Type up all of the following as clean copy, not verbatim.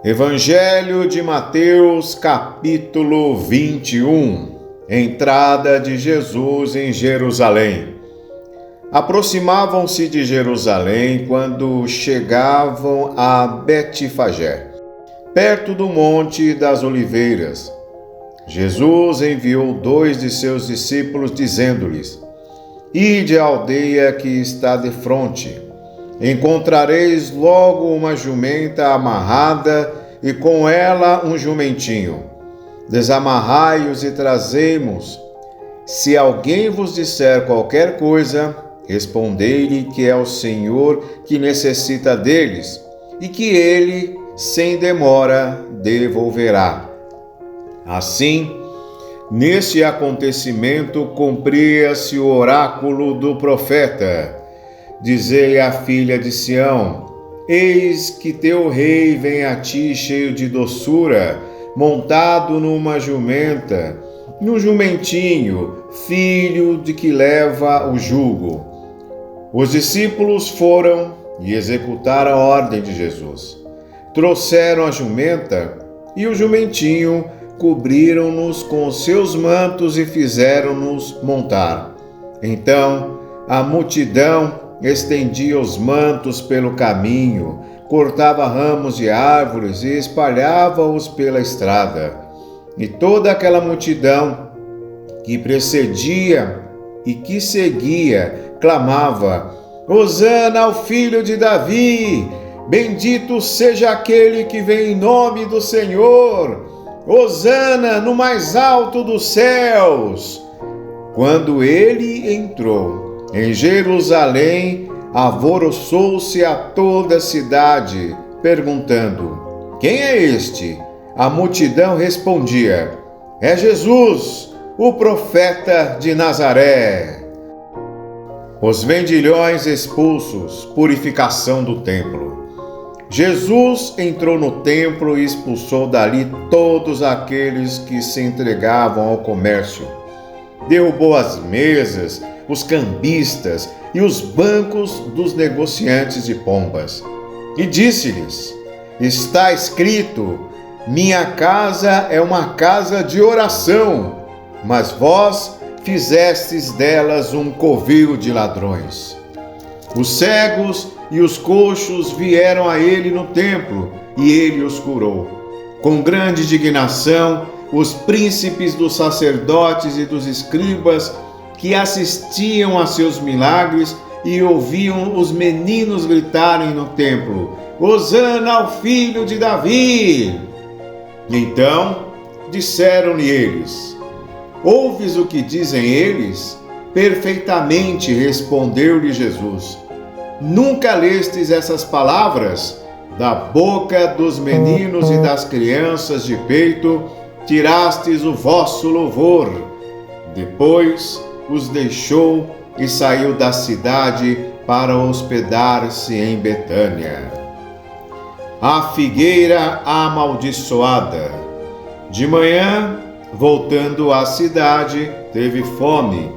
Evangelho de Mateus, capítulo 21. Entrada de Jesus em Jerusalém. Aproximavam-se de Jerusalém quando chegavam a Betfagé, perto do Monte das Oliveiras. Jesus enviou 2 de seus discípulos, dizendo-lhes: Ide à aldeia que está defronte. Encontrareis logo uma jumenta amarrada e com ela um jumentinho. Desamarrai-os e trazei-mos. Se alguém vos disser qualquer coisa, respondei-lhe que é o Senhor que necessita deles e que ele, sem demora, devolverá. Assim, neste acontecimento cumpria-se o oráculo do profeta. Dizei à filha de Sião: Eis que teu rei vem a ti cheio de doçura, montado numa jumenta, num jumentinho, filho de que leva o jugo. Os discípulos foram e executaram a ordem de Jesus. Trouxeram a jumenta e o jumentinho, cobriram-nos com os seus mantos e fizeram-nos montar. Então a multidão estendia os mantos pelo caminho, cortava ramos de árvores e espalhava-os pela estrada. E toda aquela multidão que precedia e que seguia clamava: Hosana ao filho de Davi! Bendito seja aquele que vem em nome do Senhor! Hosana no mais alto dos céus! Quando ele entrou em Jerusalém, alvoroçou-se a toda a cidade, perguntando: Quem é este? A multidão respondia: É Jesus, o profeta de Nazaré. Os vendilhões expulsos, purificação do templo. Jesus entrou no templo e expulsou dali todos aqueles que se entregavam ao comércio. Derrubou as mesas, os cambistas e os bancos dos negociantes de pombas. E disse-lhes: Está escrito: Minha casa é uma casa de oração, mas vós fizestes delas um covil de ladrões. Os cegos e os coxos vieram a ele no templo, e ele os curou. Com grande indignação, os príncipes dos sacerdotes e dos escribas que assistiam a seus milagres e ouviam os meninos gritarem no templo: Hosana ao filho de Davi! Então disseram-lhe eles: Ouves o que dizem eles? Perfeitamente, respondeu-lhe Jesus. Nunca lestes essas palavras? Da boca dos meninos e das crianças de peito tirastes o vosso louvor. Depois os deixou e saiu da cidade para hospedar-se em Betânia. A figueira amaldiçoada. De manhã, voltando à cidade, teve fome.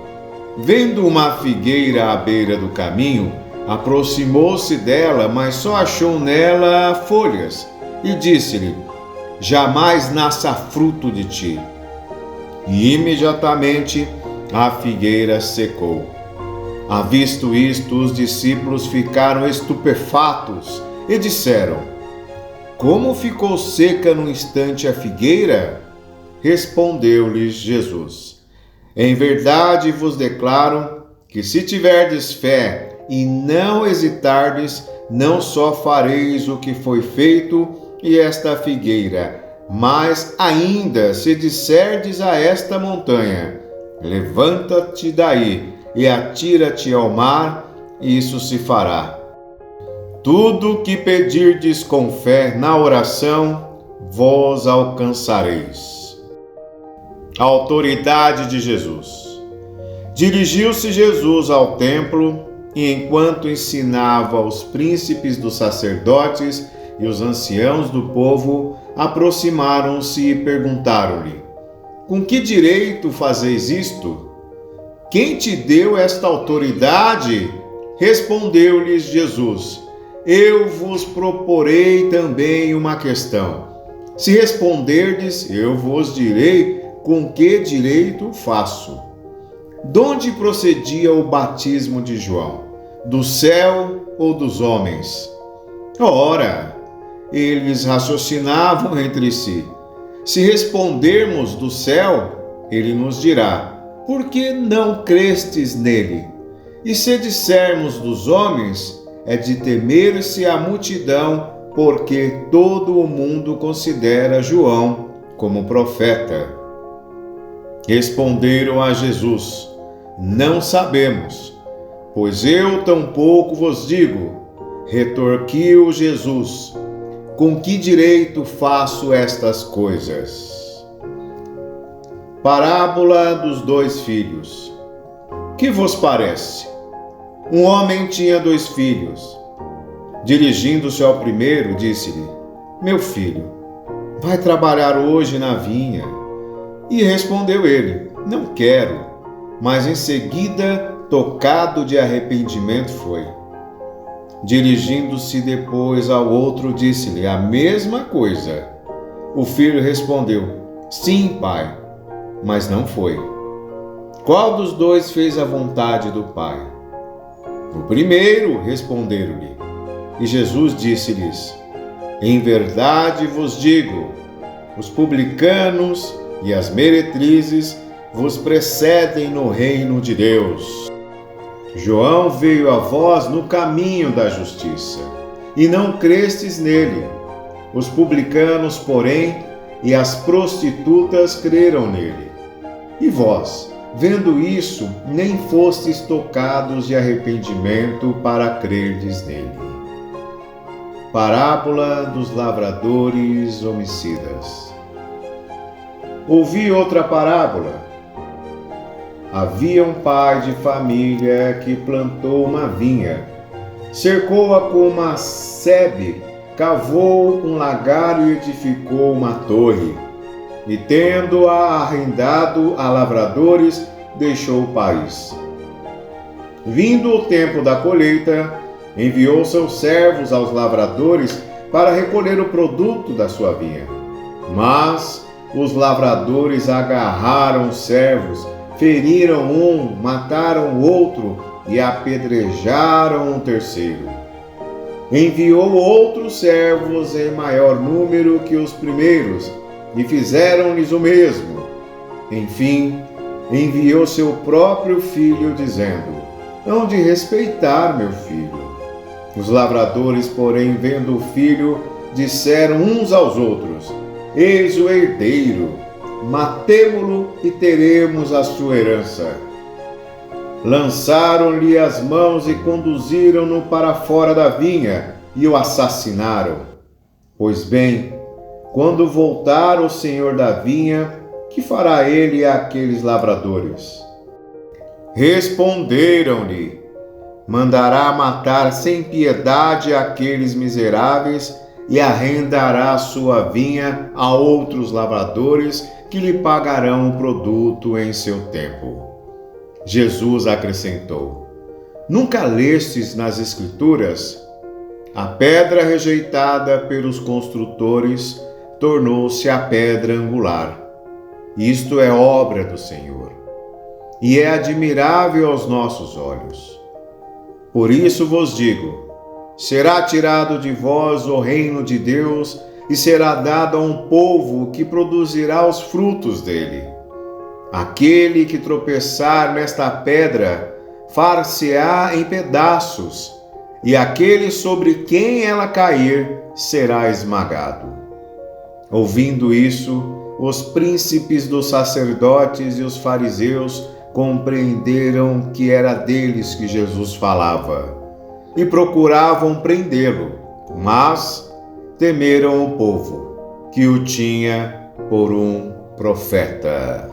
Vendo uma figueira à beira do caminho, aproximou-se dela, mas só achou nela folhas, e disse-lhe: Jamais nasça fruto de ti. E imediatamente a figueira secou. Visto isto, os discípulos ficaram estupefatos e disseram: Como ficou seca num instante a figueira? Respondeu-lhes Jesus: Em verdade vos declaro que se tiverdes fé e não hesitardes, não só fareis o que foi feito e esta figueira, mas ainda se disserdes a esta montanha: Levanta-te daí e atira-te ao mar, isso se fará. Tudo que pedirdes com fé na oração, vós alcançareis. A autoridade de Jesus. Dirigiu-se Jesus ao templo e, enquanto ensinava os príncipes dos sacerdotes e os anciãos do povo, aproximaram-se e perguntaram-lhe: Com que direito fazeis isto? Quem te deu esta autoridade? Respondeu-lhes Jesus: eu vos proporei também uma questão. Se responderdes, eu vos direi com que direito faço. Donde procedia o batismo de João? Do céu ou dos homens? Ora, eles raciocinavam entre si. Se respondermos do céu, ele nos dirá: por que não crestes nele? E se dissermos dos homens, é de temer-se a multidão, porque todo o mundo considera João como profeta. Responderam a Jesus: não sabemos, pois eu tampouco vos digo. Retorquiu Jesus: com que direito faço estas coisas? Parábola dos dois filhos. Que vos parece? Um homem tinha 2 filhos. Dirigindo-se ao primeiro, disse-lhe: meu filho, vai trabalhar hoje na vinha. E respondeu ele: não quero. Mas em seguida, tocado de arrependimento, foi. Dirigindo-se depois ao outro, disse-lhe a mesma coisa. O filho respondeu: sim, pai, mas não foi. Qual dos 2 fez a vontade do pai? O primeiro, responderam-lhe. E Jesus disse-lhes: em verdade vos digo, os publicanos e as meretrizes vos precedem no reino de Deus. João veio a vós no caminho da justiça, e não crestes nele. Os publicanos, porém, e as prostitutas creram nele. E vós, vendo isso, nem fostes tocados de arrependimento para crerdes nele. Parábola dos lavradores homicidas. Ouvi outra parábola. Havia um pai de família que plantou uma vinha, cercou-a com uma sebe, cavou um lagar e edificou uma torre. E tendo-a arrendado a lavradores, deixou o país. Vindo o tempo da colheita, enviou seus servos aos lavradores para recolher o produto da sua vinha. Mas os lavradores agarraram os servos, feriram um, mataram o outro e apedrejaram o terceiro. Enviou outros servos em maior número que os primeiros, e fizeram-lhes o mesmo. Enfim, enviou seu próprio filho, dizendo: hão de respeitar meu filho. Os lavradores, porém, vendo o filho, disseram uns aos outros: eis o herdeiro, matemo-lo e teremos a sua herança. Lançaram-lhe as mãos e conduziram-no para fora da vinha e o assassinaram. Pois bem, quando voltar o senhor da vinha, que fará ele àqueles lavradores? Responderam-lhe: mandará matar sem piedade aqueles miseráveis e arrendará sua vinha a outros lavradores que lhe pagarão o produto em seu tempo. Jesus acrescentou: nunca lestes nas Escrituras? A pedra rejeitada pelos construtores tornou-se a pedra angular. Isto é obra do Senhor, e é admirável aos nossos olhos. Por isso vos digo: será tirado de vós o reino de Deus e será dado a um povo que produzirá os frutos dele. Aquele que tropeçar nesta pedra, far-se-á em pedaços, e aquele sobre quem ela cair será esmagado. Ouvindo isso, os príncipes dos sacerdotes e os fariseus compreenderam que era deles que Jesus falava e procuravam prendê-lo, mas temeram o povo, que o tinha por um profeta.